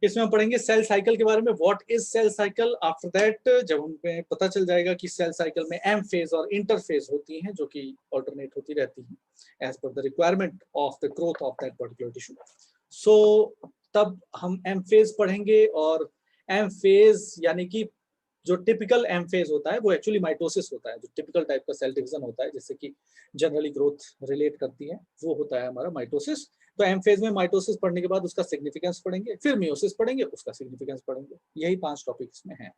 इसमें हम पढ़ेंगे सेल साइकिल के बारे में, what is cell cycle. After that जब हमें पता चल जाएगा कि सेल साइकिल में एम फेज और इंटर फेज होती हैं जो कि ऑल्टरनेट होती रहती हैं as per the requirement of the growth of that particular tissue, so तब हम एम फेज पढ़ेंगे। और एम फेज यानी कि जो टिपिकल एम फेज होता है वो एक्चुअली माइटोसिस होता है, जो टिपिकल टाइप का सेल डिवीजन होता है जिससे कि जनरली ग्रोथ रिलेट करती है, वो होता है हमारा माइटोसिस। तो एम फेज में माइटोसिस पढ़ने के बाद उसका सिग्निफिकेंस पढ़ेंगे, फिर मियोसिस पढ़ेंगे, उसका सिग्निफिकेंस पढ़ेंगे। यही 5 टॉपिक्स में हैं।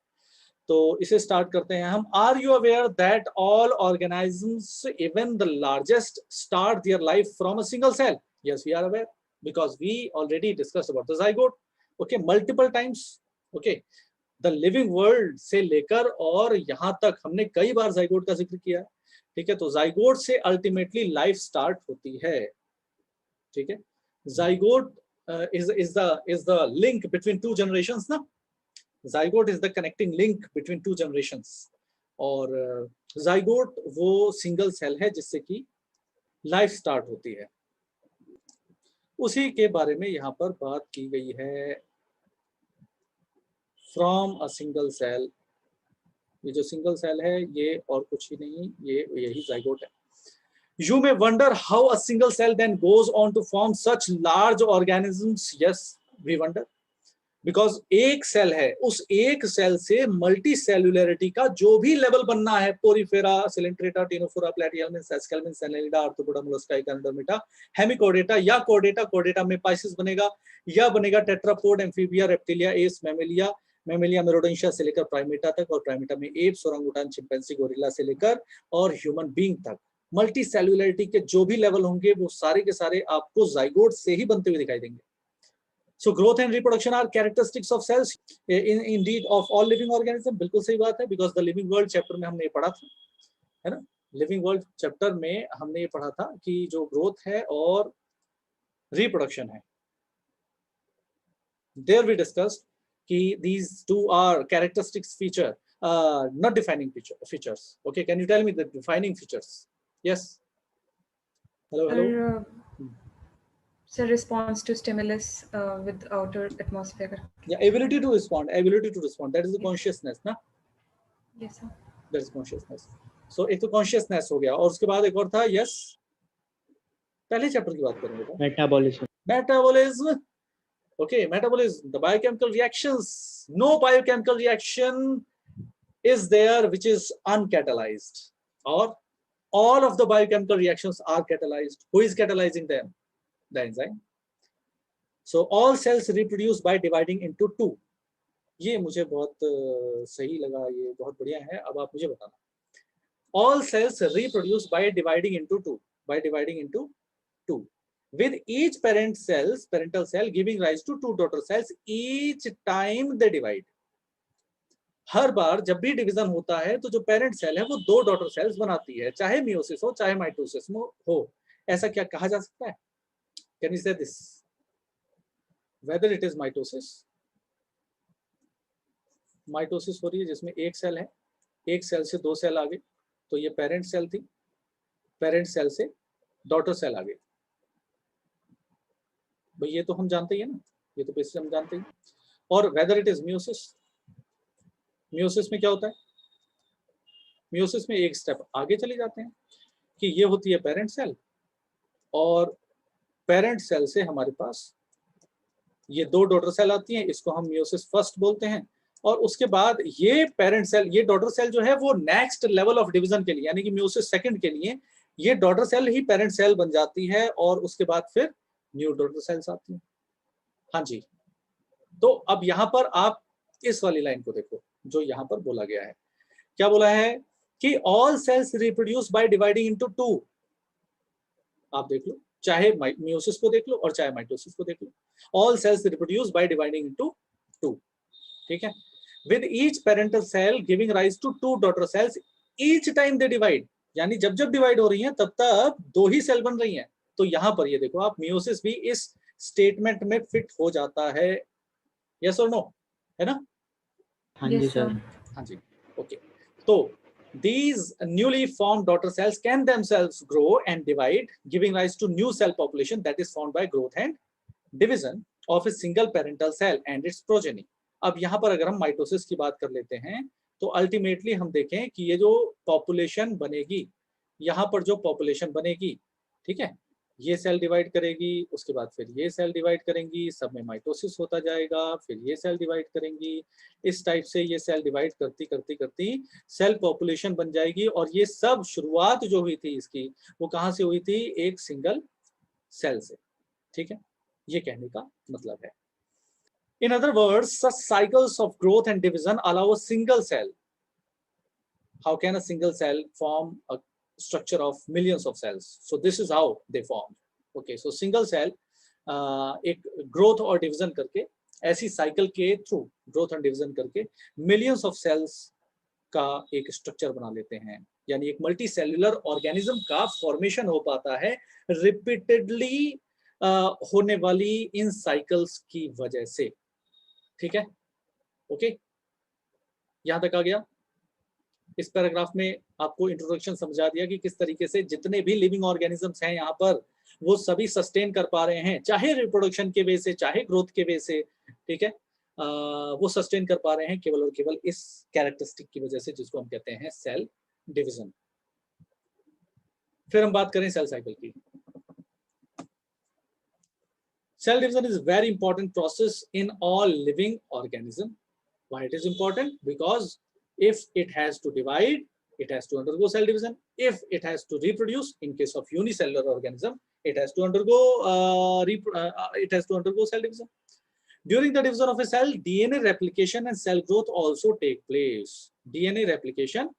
तो इसे स्टार्ट करते हैं हम। Are you aware that all organisms even the largest start their life from a single cell? Yes we are aware because we already discussed about the zygote, okay, multiple times. Okay, the living world से लेकर और यहाँ तक हमने कई बार zygote का जिक्र किया है, ठीक है। तो जाइगोट से अल्टीमेटली लाइफ स्टार्ट होती है, ठीक है। Zygote is the link between two generations ना, zygote is the connecting link between two generations। और जाइगोट वो सिंगल सेल है जिससे कि लाइफ स्टार्ट होती है, उसी के बारे में यहाँ पर बात की गई है। फ्रॉम अ सिंगल सेल, ये जो सिंगल सेल है ये और कुछ ही नहीं, ये यही जाइगोट है। You may wonder how a single cell then goes on to form such large organisms. Yes, we wonder. Because एक सेल है, उस एक सेल से मल्टी सेलुलरिटी का जो भी लेवल बनना है, Porifera, Coelenterata, Ctenophora, Platyhelminthes, Aschelminthes, Annelida, Arthropoda, Mollusca, Echinodermata, Hemichordata या कोर्डेटा, कोर्डेटा में पाइसिस बनेगा या बनेगा tetrapod, Amphibia, Reptilia, Aves, Mammalia, Mammalia मेरोडेंशिया से लेकर प्राइमेटा तक, और प्राइमेटा में एप्स, ओरांगुटान, चिंपैंजी, गोरिल्ला से लेकर और ह्यूमन बीइंग तक। मल्टी सेलुलरिटी के जो भी लेवल होंगे वो सारे के सारे आपको जाइगोट से ही बनते हुए दिखाई देंगे। So growth and reproduction are characteristics of cells indeed of all living organism। बिल्कुल सही बात है, because the living world chapter में हमने ये पढ़ा था, है ना। लिविंग वर्ल्ड चैप्टर में हमने ये पढ़ा था कि जो ग्रोथ है और रिप्रोडक्शन है, there we discussed कि these two are characteristics feature, not defining features। Okay, can you tell me the defining features? Yes, hello. So response to stimulus with outer atmosphere. Yeah, ability to respond, that is the consciousness ना। Yes sir, that is consciousness। so एक तो consciousness हो गया, और उसके बाद एक और था, yes, पहले चैप्टर की बात करेंगे, metabolism. okay, metabolism, the biochemical reactions, no biochemical reaction is there which is uncatalyzed, or all of the biochemical reactions are catalyzed. Who is catalyzing them? The enzyme। so all cells reproduce by dividing into two। ये मुझे बहुत सही लगा, ये बहुत बढ़िया है। अब आप मुझे बताना, all cells reproduce by dividing into two with each parental cell giving rise to two daughter cells each time they divide। हर बार जब भी डिवीजन होता है तो जो पेरेंट सेल है वो दो डॉटर सेल्स बनाती है, चाहे मियोसिस हो चाहे माइटोसिस हो। ऐसा क्या कहा जा सकता है? कैन यू से this, whether it is mitosis हो रही है जिसमें एक सेल है, एक सेल से दो सेल आ गए, तो ये पेरेंट सेल थी, पेरेंट सेल से डॉटर सेल आ गई। भाई ये तो हम जानते ही है ना, ये तो बेसिस हम जानते ही। और वेदर इट इज मियोसिस में क्या होता है? मियोसिस में एक स्टेप आगे चले जाते हैं कि ये होती है पेरेंट सेल, और पेरेंट सेल से हमारे पास ये दो डॉटर सेल आती हैं, इसको हम मियोसिस फर्स्ट बोलते हैं। और उसके बाद ये पेरेंट सेल, ये डॉटर सेल जो है वो नेक्स्ट लेवल ऑफ डिवीजन के लिए, यानी कि मियोसिस सेकंड के लिए ये डॉटर सेल ही पेरेंट सेल बन जाती है, और उसके बाद फिर न्यू डॉटर सेल्स आती हैं। हाँ जी, तो अब यहाँ पर आप इस वाली लाइन को देखो जो यहाँ पर बोला गया है। क्या बोला है कि all cells reproduce by dividing into two. आप देख लो, चाहे मियोसिस को देख लो और चाहे माइटोसिस को देख लो, all cells reproduce by dividing into two, ठीक है। With each parental cell giving rise to two daughter cells each time they divide, यानी जब जब डिवाइड हो रही हैं तब तक दो ही सेल बन रही हैं। तो यहाँ पर ये देखो आप, मियोसिस भी इस स्टेटमेंट में फिट हो जाता है, यस और नो, है ना? हाँ जी सर, हाँ जी, ओके। तो these newly formed daughter cells can themselves grow and divide, giving rise to new cell population that is formed by growth and division, of a single parental cell and its progeny. अब यहाँ पर अगर हम mitosis की बात कर लेते हैं तो अल्टीमेटली हम देखें कि ये जो पॉपुलेशन बनेगी, यहाँ पर जो पॉपुलेशन बनेगी, ठीक है, ये सेल डिवाइड करेगी, उसके बाद फिर ये सेल डिवाइड करेंगी, सब में माइटोसिस होता जाएगा, फिर ये सेल डिवाइड करेंगी, इस टाइप से ये सेल डिवाइड करती करती करती सेल पॉपुलेशन बन जाएगी। और ये सब शुरुआत जो हुई थी इसकी, वो कहाँ से हुई थी? एक सिंगल सेल से, ठीक है, ये कहने का मतलब है। In other words, such cycles of growth and division allow a single cell. How can a single cell form a structure of millions of cells? So this is how they form. Okay, so single cell एक growth और division करके, ऐसी cycle के through growth and division करके millions of cells का एक structure बना लेते हैं। यानी एक मल्टी सेल्युलर ऑर्गेनिज्म का फॉर्मेशन हो पाता है रिपीटेडली होने वाली इन साइकिल्स की वजह से। ठीक है, ओके, यहां तक आ गया। इस पैराग्राफ में आपको इंट्रोडक्शन समझा दिया कि किस तरीके से जितने भी लिविंग ऑर्गेनिजम्स हैं यहाँ पर, वो सभी सस्टेन कर पा रहे हैं, चाहे रिप्रोडक्शन के वे से, चाहे ग्रोथ के वे से। ठीक है, वो सस्टेन कर पा रहे हैं केवल और केवल इस कैरेक्टरिस्टिक की वजह से, जिसको हम कहते हैं सेल डिवीजन। फिर हम बात करें सेल साइकिल की। Cell division is a very important process in all living organism. Why it is important? Because if it has to divide, it has to undergo cell division. If it has to reproduce, in case of unicellular organism, it has to undergo cell division. During the division of a cell, DNA replication and cell growth also take place. DNA replication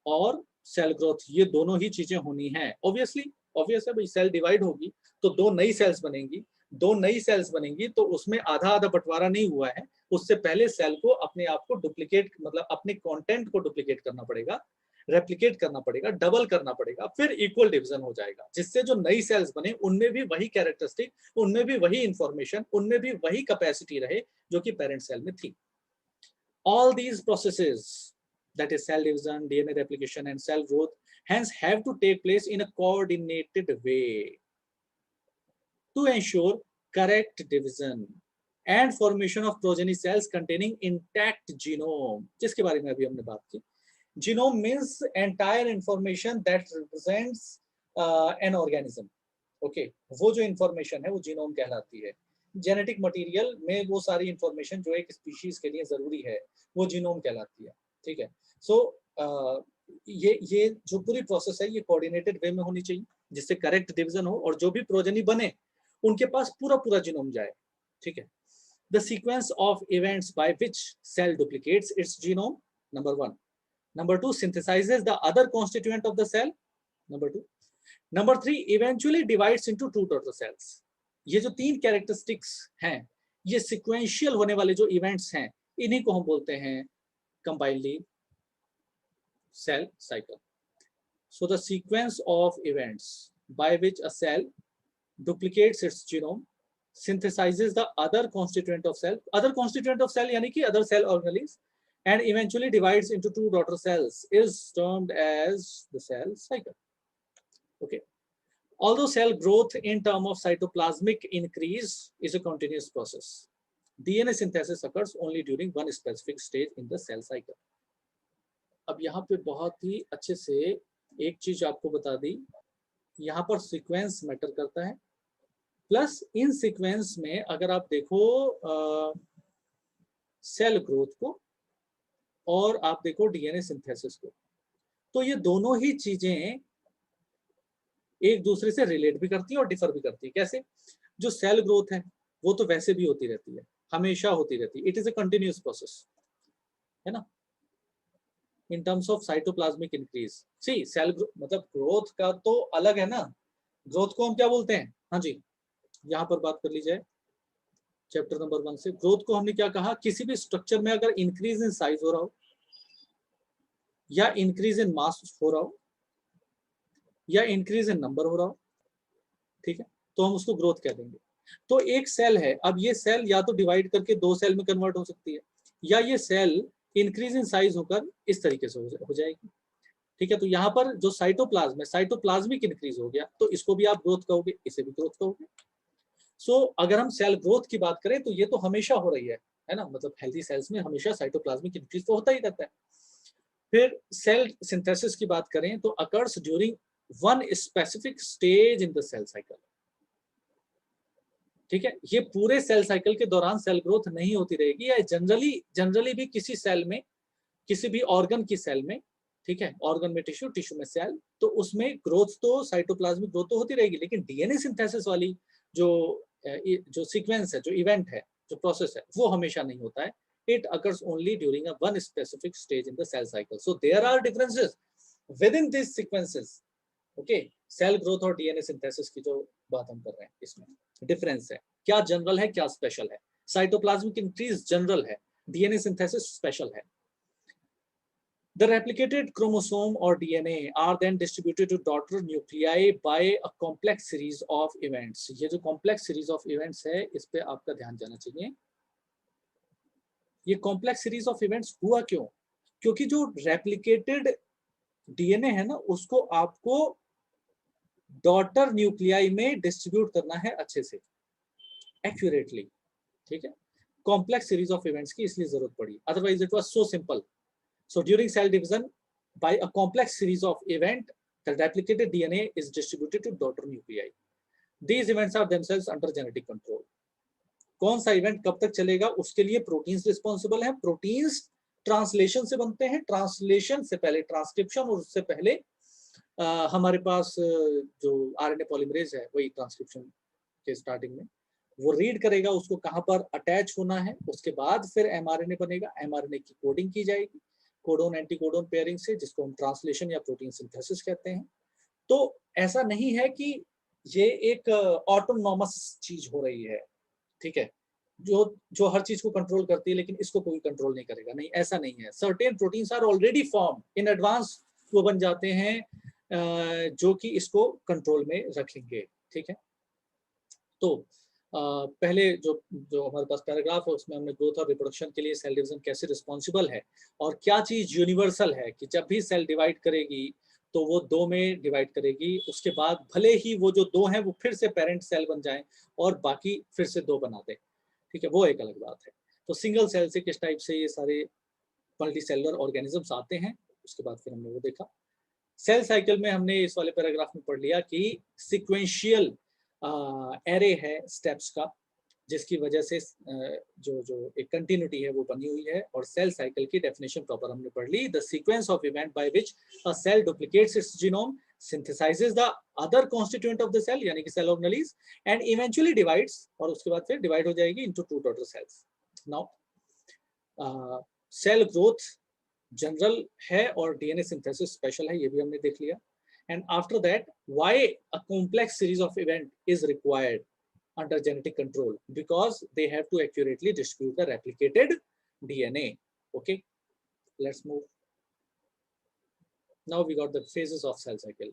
और cell growth, ये दोनों ही चीजें होनी है। Obvious है भाई, cell divide होगी तो दो नई सेल्स बनेंगी, दो नई सेल्स बनेंगी तो उसमें आधा आधा बंटवारा नहीं हुआ है, उससे पहले सेल को अपने आप को डुप्लीकेट, मतलब अपने कंटेंट को डुप्लीकेट करना पड़ेगा, रेप्लिकेट करना पड़ेगा, डबल करना पड़ेगा, फिर इक्वल डिवीजन हो जाएगा, जिससे जो नई सेल्स बने उनमें भी वही कैरेक्टरिस्टिक, उनमें भी वही इंफॉर्मेशन, उनमें भी वही कैपेसिटी रहे जो कि पेरेंट सेल में थी। All these processes, that is cell division, DNA replication and cell growth, hence have to take place in a coordinated way to ensure correct division and formation of progeny cells containing intact genome, जिसके बारे में अभी हमने बात की। Genome means entire information that represents an organism. Okay, वो जो information है वो genome कहलाती है। जेनेटिक मटेरियल में वो सारी इंफॉर्मेशन जो एक स्पीशीज के लिए जरूरी है वो जीनोम कहलाती है। ठीक है, सो ये जो पूरी प्रोसेस है ये कोऑर्डिनेटेड वे में होनी चाहिए, जिससे करेक्ट डिवीजन हो और जो भी प्रोजेनी बने उनके पास पूरा पूरा जीनोम जाए। ठीक है, the sequence of events by which cell duplicates its genome, number 1, number 2 synthesises the other constituent of the cell, number 2, number 3 eventually divides into two daughter cells. ये जो तीन कैरेक्टरिस्टिक्स हैं, ये सीक्वेंशियल होने वाले जो इवेंट्स हैं, इन्हीं को हम बोलते हैं कंपाइनली cell cycle. So the sequence of events by which a cell duplicates its genome, synthesizes the other constituent of cell यानी कि other cell organelles, and eventually divides into two daughter cells is termed as the cell cycle. Okay, although cell growth in term of cytoplasmic increase is a continuous process, DNA synthesis occurs only during one specific stage in the cell cycle. अब यहाँ पे बहुत ही अच्छे से एक चीज आपको बता दी, यहाँ पर सीक्वेंस मैटर करता है, प्लस इन सीक्वेंस में अगर आप देखो सेल ग्रोथ को और आप देखो डीएनए सिंथेसिस को, तो ये दोनों ही चीजें एक दूसरे से रिलेट भी करती है और डिफर भी करती है। कैसे? जो सेल ग्रोथ है वो तो वैसे भी होती रहती है, हमेशा होती रहती है, it is a continuous process, है ना। In terms of cytoplasmic increase, see cell मतलब ग्रोथ का तो अलग है ना, ग्रोथ को हम क्या बोलते हैं? हाँ जी, यहाँ पर बात कर ली जाए चैप्टर नंबर 1 से। ग्रोथ को हमने क्या कहा? किसी भी स्ट्रक्चर में अगर इंक्रीज इन साइज हो रहा हो या इंक्रीज इन मास हो रहा हो या इंक्रीज इन नंबर हो रहा हो, ठीक है, तो हम उसको ग्रोथ कह देंगे। तो एक सेल है, अब ये सेल या तो डिवाइड करके दो सेल में कन्वर्ट हो सकती है, या ये सेल इंक्रीज इन साइज होकर इस तरीके से हो जाएगी। ठीक है, तो यहाँ पर जो साइटोप्लाज्म है, साइटोप्लाज्मिक इंक्रीज हो गया, तो इसको भी आप ग्रोथ कहोगे, इसे भी ग्रोथ कहोगे। सो अगर हम सेल ग्रोथ की बात करें तो ये तो हमेशा हो रही है ना, मतलब हेल्दी सेल्स में हमेशा साइटोप्लाज्मिक इंक्रीज तो होता ही रहता है। फिर सेल सिंथेसिस की बात करें तो occurs during one specific stage in the cell cycle. ठीक है, ये पूरे सेल साइकिल के दौरान सेल ग्रोथ नहीं होती रहेगी, या जनरली भी किसी सेल में, किसी भी ऑर्गन की सेल में, ठीक है, ऑर्गन में टिश्यू, टिश्यू में सेल, तो उसमें ग्रोथ तो साइटोप्लाज्मिक ग्रोथ तो होती रहेगी, लेकिन डीएनए सिंथेसिस वाली जो सीक्वेंस है, जो इवेंट है, जो प्रोसेस है, वो हमेशा नहीं होता है। It occurs only during a one specific stage in the cell cycle. So there are differences within these sequences. Okay, cell growth और डीएनए सिंथेसिस की जो बात हम कर रहे हैं, इसमें डिफरेंस है, क्या जनरल है क्या स्पेशल है। साइटोप्लाज्मिक इंक्रीज जनरल है, डीएनए सिंथेसिस स्पेशल है। The replicated chromosome or DNA are then distributed to daughter nuclei by a complex series of events. ये जो complex series of events है, इस पे आपका ध्यान जाना चाहिए। ये कॉम्प्लेक्स सीरीज ऑफ इवेंट्स हुआ क्यों? क्योंकि जो रेप्लिकेटेड डीएनए है ना, उसको आपको डॉटर न्यूक्लियाई में डिस्ट्रीब्यूट करना है अच्छे से, एक्यूरेटली, ठीक है। कॉम्प्लेक्स सीरीज ऑफ इवेंट्स की इसलिए जरूरत पड़ी, otherwise it was so simple. So during cell division by a complex series of event the replicated DNA is distributed to daughter nuclei. These events are themselves under genetic control. कौन सा event कब तक चलेगा, उसके लिए proteins responsible है। Proteins translation से बनते हैं, ट्रांसलेशन से पहले ट्रांसक्रिप्शन, और उससे पहले हमारे पास जो आरएनए पॉलीमरेज है, वही ट्रांसक्रिप्शन के स्टार्टिंग में वो रीड करेगा उसको कहाँ पर अटैच होना है, उसके बाद फिर एमआरएनए बनेगा, एमआरएनए की कोडिंग की जाएगी कोडोन एंटीकोडोन पेयरिंग से, जिसको हम ट्रांसलेशन या प्रोटीन सिंथेसिस कहते हैं। तो ऐसा नहीं है कि ये एक ऑटोनॉमस चीज हो रही है, ठीक है, जो हर चीज को कंट्रोल करती है लेकिन इसको कोई कंट्रोल नहीं करेगा, नहीं, ऐसा नहीं है। Certain proteins are already form in advance, वो बन जाते हैं जो कि इसको कंट्रोल में रखेंगे, ठीक है। तो पहले जो जो हमारे पास पैराग्राफ है उसमें हमने ग्रोथ और रिप्रोडक्शन के लिए सेल डिवीजन कैसे रिस्पॉन्सिबल है, और क्या चीज यूनिवर्सल है कि जब भी सेल डिवाइड करेगी तो वो दो में डिवाइड करेगी, उसके बाद भले ही वो जो दो हैं वो फिर से पेरेंट सेल बन जाएं और बाकी फिर से दो बना दे, ठीक है, वो एक अलग बात है। तो सिंगल सेल से किस टाइप से ये सारे मल्टी सेलुलर ऑर्गेनिजम्स आते हैं, उसके बाद फिर हमने वो देखा। सेल साइकिल में हमने इस वाले पैराग्राफ में पढ़ लिया कि सिक्वेंशियल एरे है स्टेप्स का, जिसकी वजह से जो एक कंटिन्यूटी है वो बनी हुई है। और सेल साइकिल की डेफिनेशन प्रॉपर हमने पढ़ ली, the sequence of event by which a cell duplicates its genome, synthesizes the other constituent of the cell यानी कि cell organelles and eventually divides, और उसके बाद फिर डिवाइड हो जाएगी into two daughter cells. Now cell growth general है और डीएनए सिंथेसिस स्पेशल है, ये भी हमने देख लिया। And after that why a complex series of event is required under genetic control, because they have to accurately distribute the replicated DNA. Okay, let's move. Now we got the phases of cell cycle.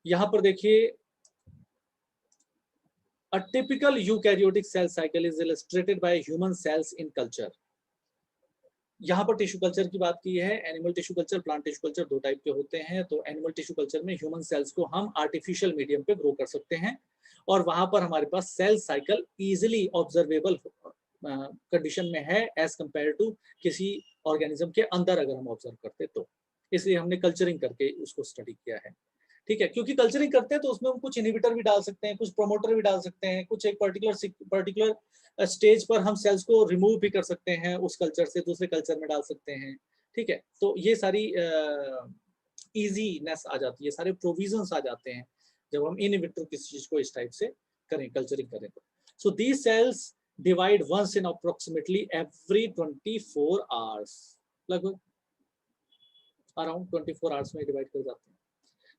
यहां पर देखिए, a typical eukaryotic cell cycle is illustrated by human cells in culture. यहाँ पर tissue culture की बात की है, animal tissue culture, plant tissue culture, दो टाइप के होते हैं। तो एनिमल टिश्यू कल्चर में ह्यूमन सेल्स को हम आर्टिफिशियल मीडियम पे ग्रो कर सकते हैं, और वहां पर हमारे पास cell cycle easily observable condition में है एज कंपेयर टू किसी ऑर्गेनिज्म के अंदर अगर हम ऑब्जर्व करते तो, इसलिए हमने कल्चरिंग करके उसको स्टडी किया है, ठीक है। क्योंकि कल्चरिंग करते हैं तो उसमें हम कुछ इनहिबिटर भी डाल सकते हैं, कुछ प्रोमोटर भी डाल सकते हैं, कुछ एक पर्टिकुलर स्टेज पर हम सेल्स को रिमूव भी कर सकते हैं, उस कल्चर से दूसरे कल्चर में डाल सकते हैं, ठीक है। तो ये सारी इजीनेस आ जाती है, सारे प्रोविजंस आ जाते हैं जब हम इन विट्रो किसी चीज को इस टाइप से करें, कल्चरिंग करें तो। So these cells divide once in approximately every 24 hours, लगभग अराउंड 24 आवर्स में डिवाइड कर जाते हैं।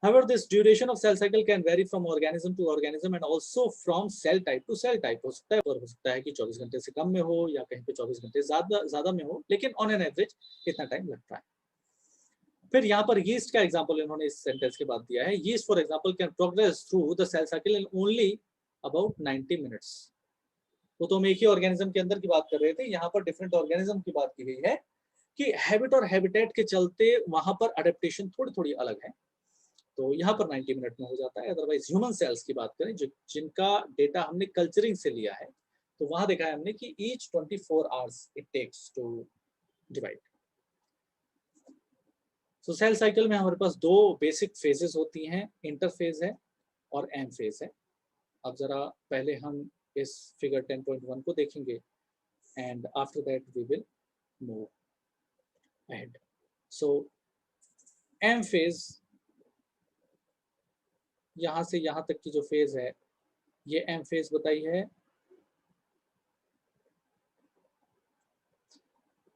However, this duration of cell cycle can vary from organism to organism and also from cell type to cell type. हो सकता है कि 24 घंटे से कम में हो या कहीं पे 24 घंटे ज्यादा में हो, लेकिन ऑन एन एवरेज इतना टाइम लगता है। फिर यहाँ पर यीस्ट का एग्जांपल इन्होंने इस सेंटेंस के बाद दिया है। Yeast for example can progress through the cell cycle in only about 90 minutes. तो हम एक ही ऑर्गेनिज्म के अंदर की बात कर रहे थे, यहाँ पर डिफरेंट ऑर्गेनिज्म की बात की गई है कि हैबिट और हैबिटेट के चलते वहां पर अडेप्टेशन थोड़ी थोड़ी अलग है। तो यहाँ पर 90 मिनट में हो जाता है। अदरवाइज ह्यूमन सेल्स की बात करें जो जिनका डेटा हमने कल्चरिंग से लिया है, तो वहां देखा है हमने कि each 24 hours it takes to divide. So cell cycle में हमारे पास दो बेसिक फेजेस होती हैं, इंटरफेज है और एम फेज है। अब जरा पहले हम इस फिगर 10.1 को देखेंगे and after that we will move ahead. So M phase, यहाँ से यहाँ तक की जो फेज है ये एम फेज बताई है,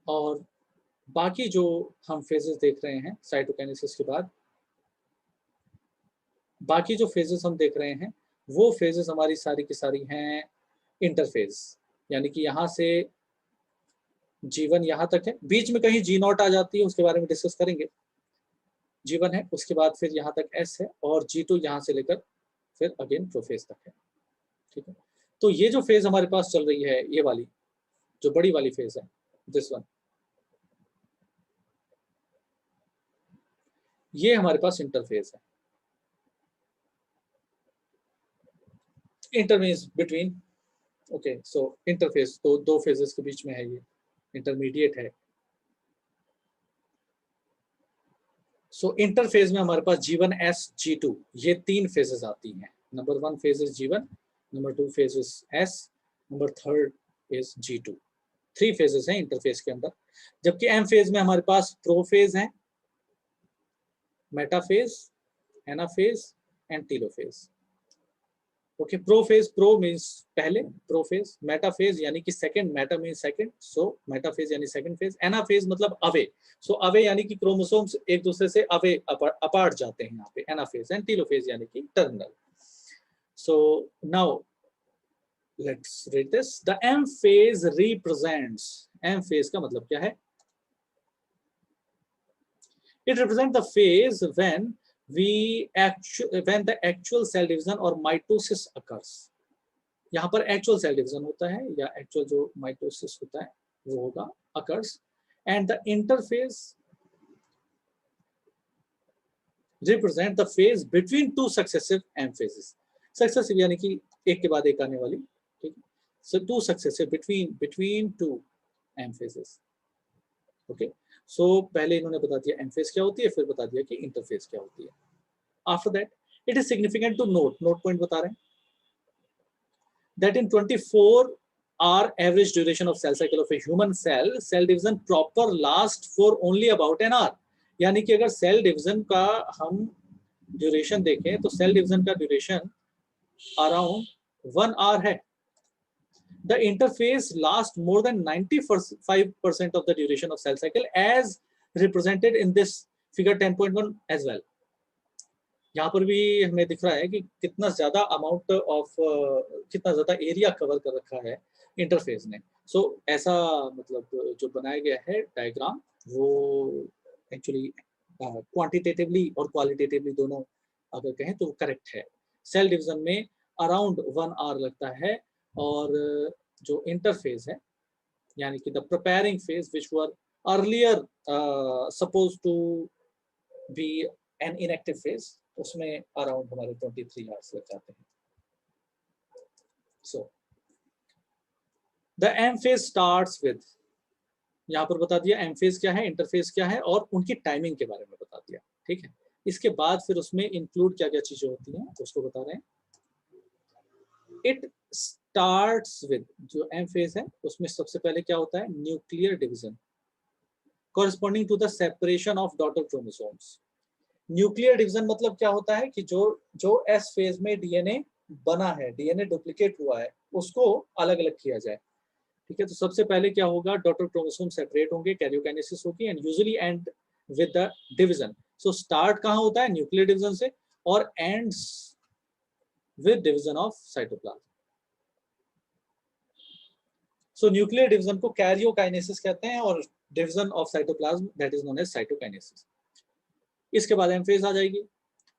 और बाकी जो हम फेजेस देख रहे हैं साइटोकाइनेसिस के बाद, बाकी जो फेजेस हम देख रहे हैं वो फेजेस हमारी सारी की सारी हैं इंटरफेज, यानी कि यहाँ से G1 यहाँ तक है, बीच में कहीं G0 आ जाती है, उसके बारे में डिस्कस करेंगे। G1 है, उसके बाद फिर यहाँ तक S है, और G2 यहाँ से लेकर फिर अगेन प्रोफेज तक है। ठीक है, तो ये जो फेज हमारे पास चल रही है, ये वाली जो बड़ी वाली फेज है, दिस वन, ये हमारे पास इंटरफेज है। इंटर मींस बिटवीन, ओके, सो इंटरफेज तो दो फेजेस के बीच में है, ये इंटरमीडिएट है। सो इंटरफेज में हमारे पास G1 S G2 ये तीन फेजेस आती हैं। Number 1 phase is G1, number 2 phase is S, number 3 is G2। 3 phases हैं इंटरफेज के अंदर। जबकि एम फेज में हमारे पास प्रोफेज है, metaphase, anaphase and telophase. Okay, prophase, pro means पहले, प्रोफेज, मेटाफेज यानी कि सेकंड, मेटा मींस सेकंड, सो मेटाफेज यानी सेकंड फेज, एनाफेज मतलब अवे, सो अवे यानी कि क्रोमोसोम्स एक दूसरे से अवे अपार्ट जाते हैं यहाँ पे, एनाफेज, एंड टीलोफेज यानी कि terminal. So now let's read this. The M phase represents, M phase का मतलब क्या है? It represents the phase when when the actual cell division or mitosis occurs. यहाँ पर एक्चुअल सेल डिवीजन होता है या एक्चुअल जो माइटोसिस होता है वो होगा occurs, and the interphase represent the phase between two successive M phases. Successive यानी कि एक के बाद एक आने वाली, ठीक है? So two successive between two M phases. Okay? सो पहले इन्होंने बता दिया एम फेज क्या होती है, फिर बता दिया कि इंटरफेज क्या होती है। After that it is significant to note point बता रहे हैं that in 24 hour average duration of cell cycle of a human cell division proper last for only about an hour। यानी कि अगर सेल डिवीजन का हम ड्यूरेशन देखें तो सेल डिवीजन का ड्यूरेशन अराउंड 1 hour है। The interface lasts more than 95% of the duration of cell cycle as represented in this figure 10.1 as well। यहाँ पर भी हमें दिख रहा है कि कितना ज्यादा अमाउंट ऑफ कितना ज्यादा एरिया कवर कर रखा है इंटरफेस ने। सो ऐसा मतलब जो बनाया गया है डायग्राम वो एक्चुअली क्वांटिटेटिवली और क्वालिटेटिवली दोनों अगर कहें तो करेक्ट है। सेल डिवीजन में अराउंड 1 hour लगता है, और जो इंटरफेज है यानी कि the preparing phase which were earlier suppose to be an inactive phase, उसमें अराउंड हमारे 23 आवर्स लग जाते हैं। So the M phase starts with, यहाँ पर बता दिया एम फेज क्या है, इंटरफेज क्या है, और उनकी टाइमिंग के बारे में बता दिया। ठीक है, इसके बाद फिर उसमें इंक्लूड क्या क्या चीजें होती हैं उसको बता रहे हैं। इट स्टार्ट्स विद, जो एम फेज है उसमें सबसे पहले क्या होता है, nuclear division corresponding to the separation of daughter chromosomes. Nuclear division मतलब क्या होता है कि जो एस फेज में डीएनए बना है, डीएनए डुप्लीकेट हुआ है, उसको अलग अलग किया जाए। ठीक है, तो सबसे पहले क्या होगा, डॉटर क्रोमोसोम सेपरेट होंगे, कैरियोकाइनेसिस होगी, and usually end with the division. So start कहाँ होता है, न्यूक्लियर डिवीजन से, और ends with division of cytoplasm. So nuclear division को कैरियोकाइनेसिस कहते हैं, और division of cytoplasm that is known as cytokinesis. इसके बाद एम फेज आ जाएगी।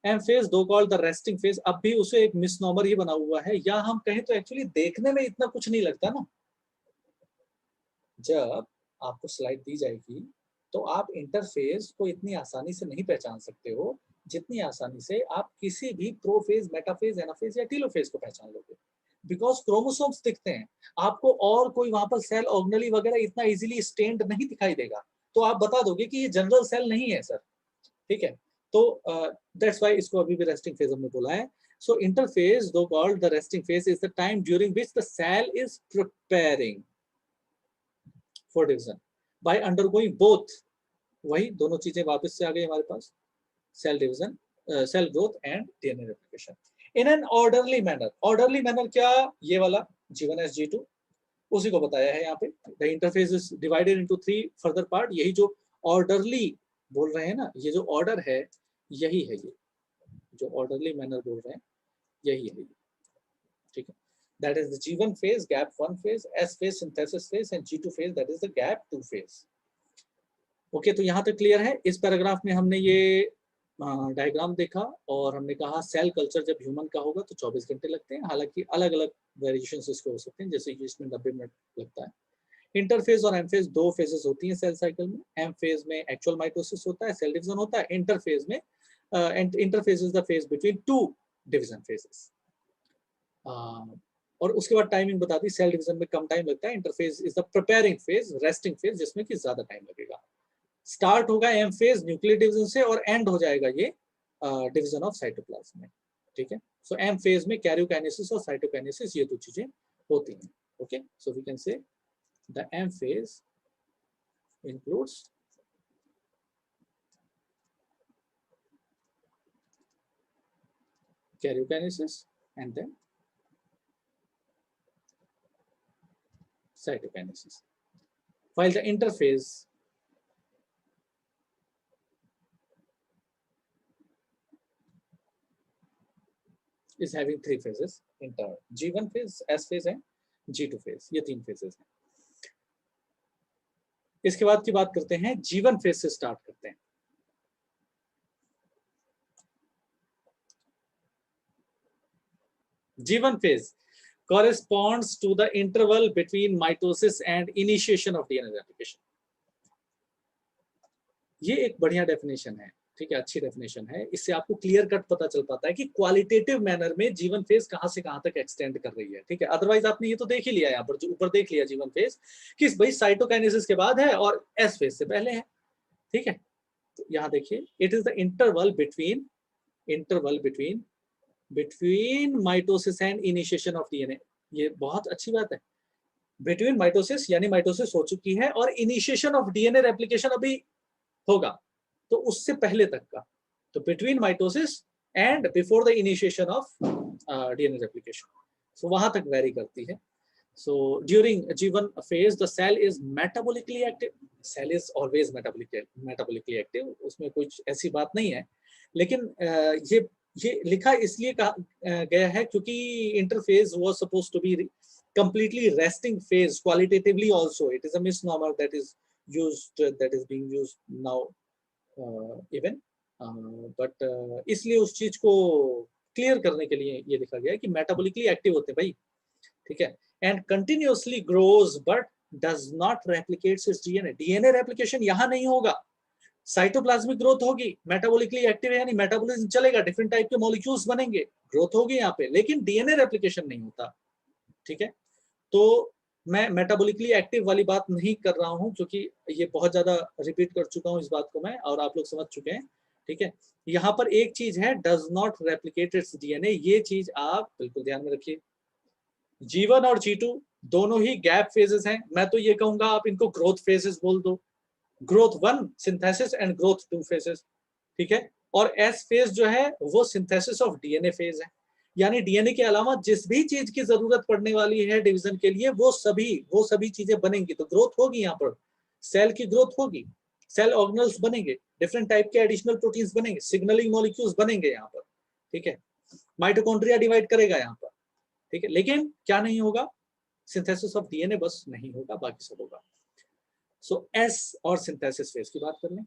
एम फेज दो कॉल्ड द रेस्टिंग फेज। अब भी उसे एक मिसनॉमर ही बना हुआ है, या हम कहें तो एक्चुअली देखने में इतना कुछ नहीं लगता ना। जब आपको स्लाइड दी जाएगी तो आप इंटरफेस को इतनी आसानी से नहीं पहचान सकते हो जितनी आसानी से आप किसी भी प्रोफेज, मेटाफेज, एनाफेज या टीलोफेज को पहचान लोगे, बिकॉज क्रोमोसोम्स दिखते हैं आपको, और कोई वहां पर सेल ऑर्गेनेली वगैरह इतना इजीली स्टेन्ड नहीं दिखाई देगा, तो आप बता दोगे कि ये जनरल सेल नहीं है सर, ठीक है। तो दैट्स व्हाई इसको अभी भी रेस्टिंग फेज हमने बोला है। सो इंटरफेज, दो called the resting phase, is the time during which the cell is preparing for division by undergoing both, वही दोनों चीजें वापस से आ गई हमारे पास, cell division, cell growth and DNA replication in an orderly manner. Orderly manner क्या, ये वाला G1S G2 उसी को बताया है यहाँ पे। The interface is divided into 3 further part, यही जो ऑर्डरली बोल रहे हैं ना, ये जो ऑर्डर है यही है, ये जो ऑर्डरली मैनर बोल रहे हैं यही है, ठीक है। That is the G1 phase, gap 1 phase, S phase synthesis phase and G2 phase, that is the gap 2 phase। Okay, तो यहाँ तक क्लियर है। इस पैराग्राफ में हमने ये डायग्राम देखा और हमने कहा सेल कल्चर जब ह्यूमन का होगा तो 24 घंटे लगते हैं, हालांकि अलग अलग वेरिएशंस इसके हो सकते हैं, जैसे कि इसमें 90 मिनट लगता है। इंटरफेज और एमफेज दो फेजेस होती हैं सेल साइकिल में। एम फेज में एक्चुअल माइटोसिस होता है, सेल डिवीजन होता है। इंटरफेज में interphase is the phase between two division phases, और उसके बाद टाइमिंग बता दी, सेल डिवीजन में कम टाइम लगता है। Interphase is the preparing phase, resting phase, जिसमें कि ज्यादा टाइम लगेगा। स्टार्ट होगा एम फेज न्यूक्लियर डिवीजन से और एंड हो जाएगा ये डिवीजन ऑफ साइटोप्लाज्म में, ठीक है। सो एम फेज में कैरियोकाइनेसिस और साइटोकाइनेसिस ये दो चीजें होती हैं, okay. So we can say the M phase includes karyokinesis and then cytokinesis, while the interphase is having 3 phases, G1 phase, S phase and G2 phase, ये 3 phases हैं। इसके बाद की बात करते हैं, G1 फेज से स्टार्ट करते हैं। G1 phase corresponds to the interval between mitosis and initiation of DNA replication। ये एक बढ़िया डेफिनेशन है, ठीक है, अच्छी डेफिनेशन है। इससे आपको क्लियर कट पता चल पाता है कि क्वालिटेटिव मैनर में G1 फेज कहां से कहां तक एक्सटेंड कर रही है, ठीक है। अदरवाइज आपने ये तो देख ही लिया, यहाँ पर जो ऊपर देख लिया G1 फेज कि भाई साइटोकाइनेसिस के बाद है और S फेज से पहले है, ठीक है। तो यहाँ देखिए, it is the interval between mitosis and initiation of DNA. ये बहुत अच्छी बात है, बिटवीन माइटोसिस यानी माइटोसिस हो चुकी है और इनिशिएशन ऑफ डीएनए रेप्लिकेशन अभी होगा, तो उससे पहले तक का, तो between mitosis and before the initiation of DNA replication, so वहां तक वेरी करती है। So during G1 phase, the cell is metabolically active. Cell is always metabolically active. उसमें कुछ ऐसी बात नहीं है, लेकिन ये लिखा इसलिए गया है क्योंकि interphase was supposed to be completely resting phase qualitatively also. It is a misnomer that is being used now even, but इसलिए उस चीज को क्लियर करने के लिए ये लिखा गया है कि मेटाबॉलिकली एक्टिव होते हैं भाई, ठीक है। And continuously grows but does not replicates it's DNA. DNA replication यहां नहीं होगा, साइटोप्लाज्मिक ग्रोथ होगी, मेटाबॉलिकली एक्टिव है यानी मेटाबॉलिज्म चलेगा, डिफरेंट टाइप के मॉलिक्यूल्स बनेंगे, ग्रोथ होगी यहाँ पे, लेकिन डीएनए रेप्लिकेशन नहीं होता, ठीक है। तो मैं मेटाबॉलिकली एक्टिव वाली बात नहीं कर रहा हूं क्योंकि ये बहुत ज्यादा रिपीट कर चुका हूं इस बात को मैं, और आप लोग समझ चुके हैं, ठीक है। यहाँ पर एक चीज है, does not replicate it's DNA, ये चीज आप बिल्कुल ध्यान में रखिए। G1 और G2 दोनों ही गैप फेजेस हैं, मैं तो ये कहूंगा आप इनको ग्रोथ फेजेस बोल दो, growth 1 synthesis and growth 2 phases, ठीक है। और S फेज जो है वो सिंथेसिस ऑफ डीएनए फेज है, यानी डीएनए के अलावा जिस भी चीज की जरूरत पड़ने वाली है डिवीजन के लिए वो सभी चीजें बनेंगी, तो ग्रोथ होगी, यहाँ पर सेल की ग्रोथ होगी, सेल ऑर्गेनल्स बनेंगे, डिफरेंट टाइप के एडिशनल प्रोटीन्स बनेंगे, सिग्नलिंग मॉलिक्यूल्स बनेंगे यहाँ पर, ठीक है। माइटोकॉन्ड्रिया डिवाइड करेगा यहाँ पर, ठीक है, लेकिन क्या नहीं होगा, सिंथेसिस ऑफ डीएनए बस नहीं होगा, बाकी सब होगा। सो एस और सिंथेसिस फेज की बात कर लें।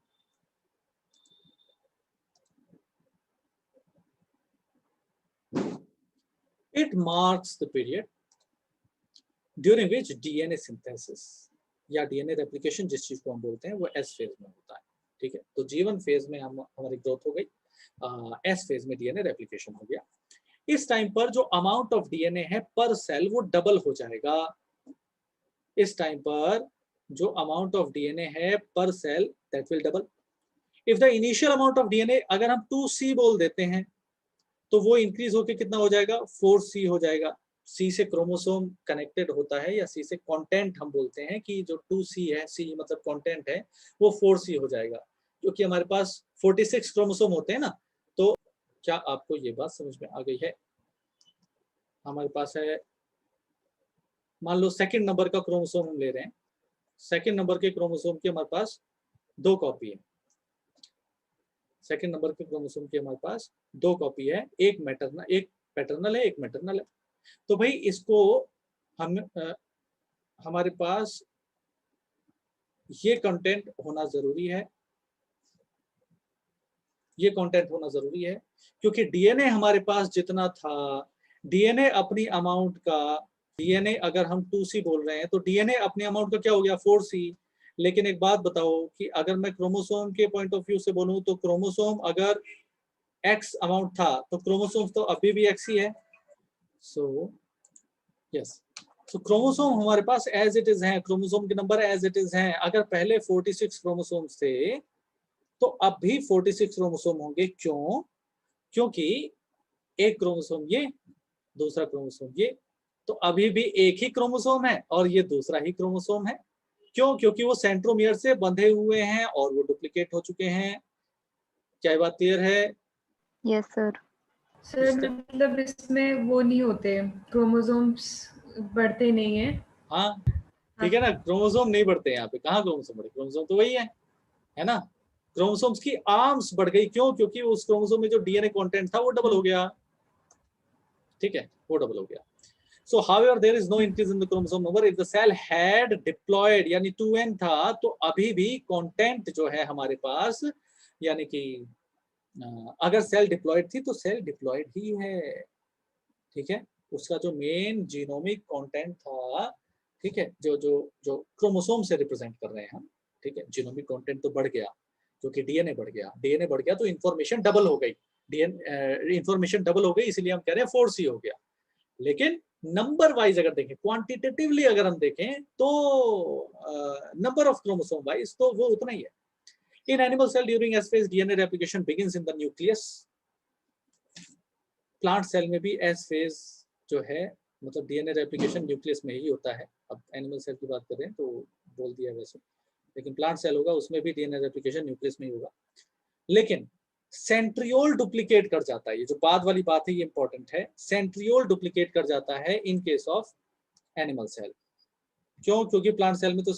It marks the period during which DNA synthesis या डीएनए रेप्लिकेशन जिस चीज को हम बोलते हैं वो एस फेज में होता है, ठीक है। तो G1 फेज में हमारी ग्रोथ हो गई, एस फेज में डीएनए रेप्लिकेशन हो गया। इस टाइम पर जो अमाउंट ऑफ डीएनए है पर सेल वो डबल हो जाएगा। इस टाइम पर जो अमाउंट ऑफ डीएनए है पर cell that will double. If the initial amount of DNA अगर हम 2C बोल देते हैं तो वो इंक्रीज होके कितना हो जाएगा, 4C हो जाएगा। सी से क्रोमोसोम कनेक्टेड होता है, या सी से कंटेंट हम बोलते हैं कि जो 2C है, सी मतलब कंटेंट है, वो 4C हो जाएगा, क्योंकि हमारे पास 46 क्रोमोसोम होते हैं ना। तो क्या आपको ये बात समझ में आ गई है? हमारे पास है, मान लो सेकंड नंबर का क्रोमोसोम हम ले रहे हैं, सेकंड नंबर के क्रोमोसोम की हमारे पास 2 कॉपी है। सेकंड नंबर के क्रोमोसोम की हमारे पास 2 कॉपी है, एक पैटर्नल है, एक मैटरनल है। तो भाई इसको हम हमारे पास ये कंटेंट होना जरूरी है, ये कंटेंट होना जरूरी है, क्योंकि डीएनए हमारे पास जितना था, डीएनए अपनी अमाउंट का, डीएनए अगर हम 2C बोल रहे हैं तो डीएनए अपनी अमाउंट का क्या हो गया, 4C। लेकिन एक बात बताओ कि अगर मैं क्रोमोसोम के पॉइंट ऑफ व्यू से बोलूं तो क्रोमोसोम अगर X अमाउंट था तो क्रोमोसोम तो अभी भी X ही है। सो यस, तो क्रोमोसोम हमारे पास एज इट इज हैं, क्रोमोसोम के नंबर एज इट इज हैं। अगर पहले 46 क्रोमोसोम्स थे तो अब भी 46 क्रोमोसोम होंगे। क्यों? क्योंकि एक क्रोमोसोम ये, दूसरा क्रोमोसोम ये, तो अभी भी एक ही क्रोमोसोम है और ये दूसरा ही क्रोमोसोम है। क्यों? क्योंकि वो सेंट्रोमियर से बंधे हुए हैं और वो डुप्लीकेट हो चुके हैं। क्या ये बात क्लियर है? Yes sir. सर मतलब इसमें वो नहीं होते, क्रोमोसोम्स बढ़ते नहीं है। हाँ ठीक है ना, क्रोमोसोम नहीं बढ़ते हैं यहाँ पे। कहाँ क्रोमोसोम बढ़े? क्रोमोसोम तो वही है ना। क्रोमोसोम्स की आर्म्स बढ़ गई। क्यों? क्योंकि उस क्रोमोसोम में जो डीएनए कंटेंट था वो डबल हो गया। ठीक है, वो डबल हो गया। So however there is no increase in the chromosome number if the cell had diploid, यानी 2n था, तो अभी भी कंटेंट जो है हमारे पास, यानी कि अगर सेल डिप्लॉयड थी तो सेल डिप्लॉयड ही है। ठीक है, उसका जो मेन जीनोमिक कंटेंट था, ठीक है, जो जो जो क्रोमोसोम से रिप्रेजेंट कर रहे हैं हम, ठीक है, जीनोमिक कंटेंट तो बढ़ गया क्योंकि डीएनए बढ़ गया। डीएनए बढ़ गया तो इन्फॉर्मेशन डबल हो गई, डीएनए इन्फॉर्मेशन डबल हो गई, इसलिए हम कह रहे हैं 4C हो गया। लेकिन नंबर वाइज अगर देखें, क्वांटिटेटिवली अगर हम देखें तो नंबर ऑफ क्रोमोसोम वाइज तो वो उतना ही है। In animal cell during S phase DNA replication begins in the nucleus. Plant cell में भी एस फेज जो है, मतलब डीएनए रेप्लिकेशन न्यूक्लियस में ही होता है। अब एनिमल सेल की बात करें तो बोल दिया वैसे, लेकिन प्लांट सेल होगा उसमें भी डीएनए रेप्लिकेशन न्यूक्लियस में ही होगा। लेकिन सेंट्रियोल डुप्लीकेट कर जाता है, ये जो बाद वाली बात है ये इंपॉर्टेंट है। सेंट्रियोल डुप्लीकेट कर जाता है in case of animal cell. क्यों? क्योंकि प्लांट सेल में तो